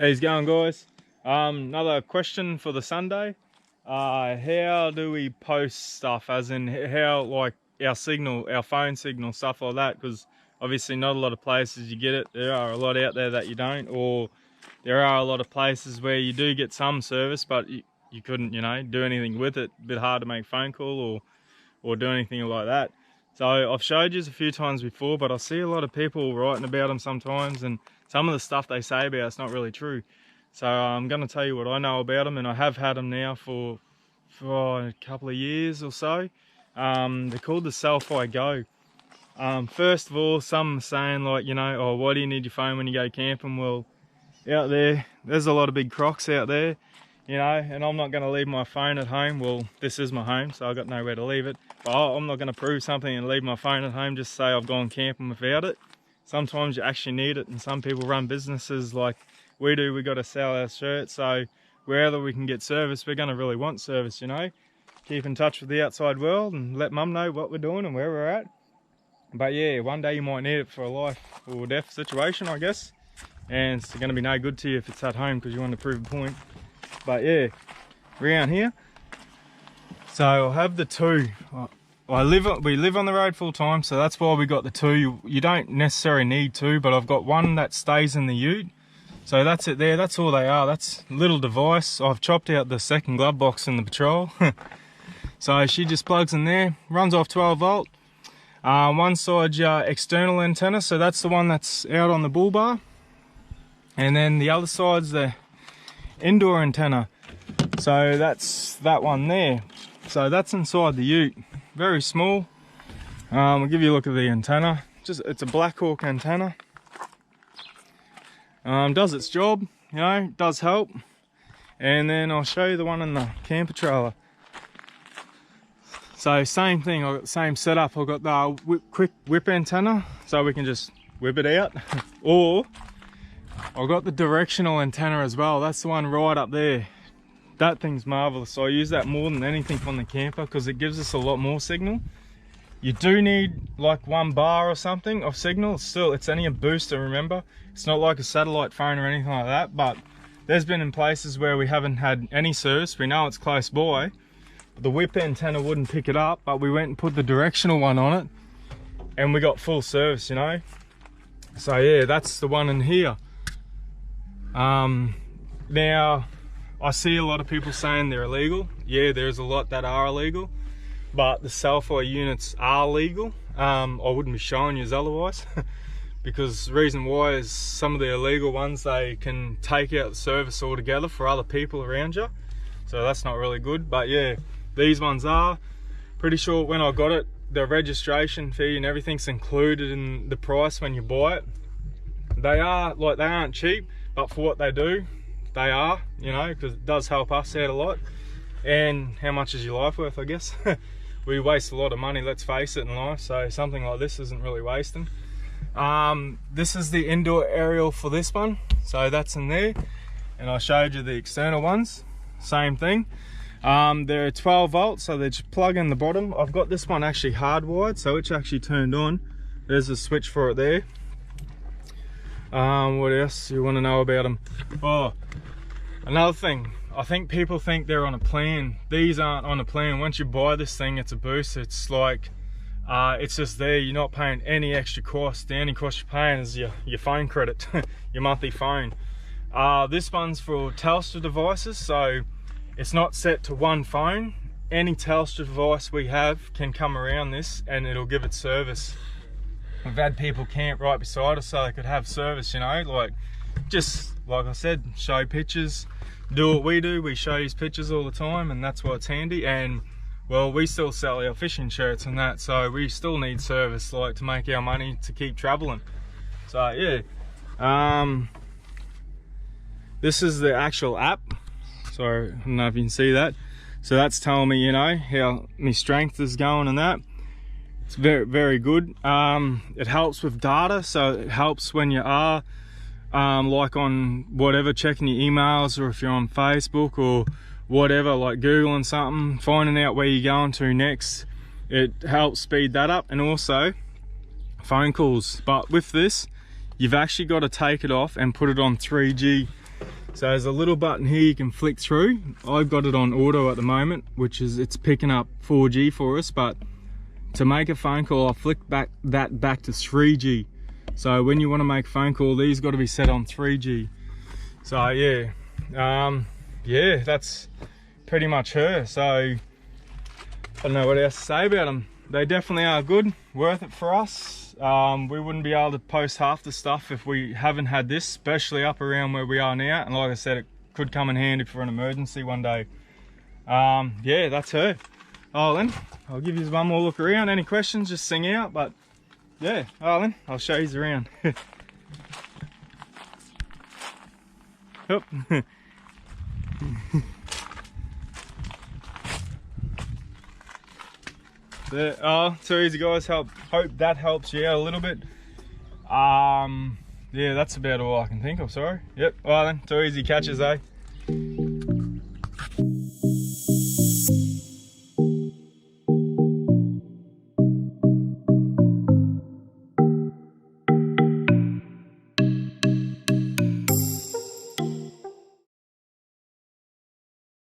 How's it going, guys? Another question for the Sunday. How do we post stuff, as in how, like, our signal, our phone signal, stuff like that? Because obviously not a lot of places you get it. There are a lot out there that you don't, or there are a lot of places where you do get some service, but you couldn't, do anything with it. A bit hard to make a phone call or do anything like that. So I've showed you a few times before, but I see a lot of people writing about them sometimes, and some of the stuff they say about it's not really true. So I'm going to tell you what I know about them, and I have had them now for a couple of years or so. They're called the Cel-Fi GO. First of all, some are saying, like, oh, why do you need your phone when you go camping? Well, out there's a lot of big crocs out there, and I'm not going to leave my phone at home. Well, this is my home, so I've got nowhere to leave it. But I'm not going to prove something and leave my phone at home just to say I've gone camping without it. Sometimes you actually need it, and some people run businesses like we do. We got to sell our shirts, so wherever we can get service, we're going to really want service, Keep in touch with the outside world and let mum know what we're doing and where we're at. But yeah, one day you might need it for a life or death situation, I guess. And it's going to be no good to you if it's at home because you want to prove a point. But yeah, around here. So I have the two. We live on the road full time, so that's why we got the two. You don't necessarily need two, but I've got one that stays in the ute. So that's it there, that's all they are. That's a little device. I've chopped out the second glove box in the patrol. So she just plugs in there, runs off 12 volt. One side's external antenna, so that's the one that's out on the bull bar. And then the other side's the indoor antenna. So that's that one there. So that's inside the ute. Very small. I'll give you a look at the antenna. It's a Black Hawk antenna. Does its job, does help. And then I'll show you the one in the camper trailer. So same thing, I've got the same setup. I've got the quick whip antenna, so we can just whip it out. Or I've got the directional antenna as well. That's the one right up there. That thing's marvelous. So I use that more than anything on the camper because it gives us a lot more signal. You do need like 1 bar or something of signal. Still, it's only a booster, remember? It's not like a satellite phone or anything like that, but there's been in places where we haven't had any service. We know it's close by, but the whip antenna wouldn't pick it up, but we went and put the directional one on it and we got full service, So yeah, that's the one in here. Now, I see a lot of people saying they're illegal. Yeah, there's a lot that are illegal, but the Cel-Fi units are legal. I wouldn't be showing you otherwise. Because the reason why is some of the illegal ones, they can take out the service altogether for other people around you. So that's not really good. But yeah, these ones are. Pretty sure when I got it, the registration fee and everything's included in the price when you buy it. They aren't cheap, but for what they do, they are, because it does help us out a lot. And how much is your life worth, I guess? We waste a lot of money, let's face it, in life, so something like this isn't really wasting. This is the indoor aerial for this one, so that's in there. And I showed you the external ones, same thing. They're 12 volts, so they just plug in the bottom. I've got this one actually hardwired, so it's actually turned on. There's a switch for it there. What else you want to know about them? Oh, another thing, I think people think they're on a plan. These aren't on a plan. Once you buy this thing, it's a boost. It's like, it's just there. You're not paying any extra cost. The only cost you're paying is your phone credit, your monthly phone. This one's for Telstra devices, so it's not set to one phone. Any Telstra device we have can come around this and it'll give it service. We've had people camp right beside us so they could have service, just like I said, show pictures, do what we do. We show you pictures all the time, and that's why it's handy. And well, we still sell our fishing shirts and that, so we still need service, to make our money to keep traveling. So yeah, this is the actual app. Sorry, I don't know if you can see that. So that's telling me, how my strength is going and that. It's very, very good. It helps with data, so it helps when you are like on whatever, checking your emails, or if you're on Facebook or whatever, like Googling something, finding out where you're going to next. It helps speed that up, and also phone calls. But with this, you've actually got to take it off and put it on 3G. So there's a little button here you can flick through. I've got it on auto at the moment, which is, it's picking up 4G for us, but to make a phone call, I'll flick that back to 3G. So when you want to make a phone call, these got to be set on 3G. So yeah, yeah, that's pretty much her. So I don't know what else to say about them. They definitely are good, worth it for us. We wouldn't be able to post half the stuff if we haven't had this, especially up around where we are now. And like I said, it could come in handy for an emergency one day. Yeah, that's her. Oh, then I'll give you one more look around. Any questions, just sing out. But yeah, then I'll show you around. Oop. There, too easy, guys. Hope that helps you out a little bit. Yeah, that's about all I can think of. Sorry. Yep. Then too easy catches, eh?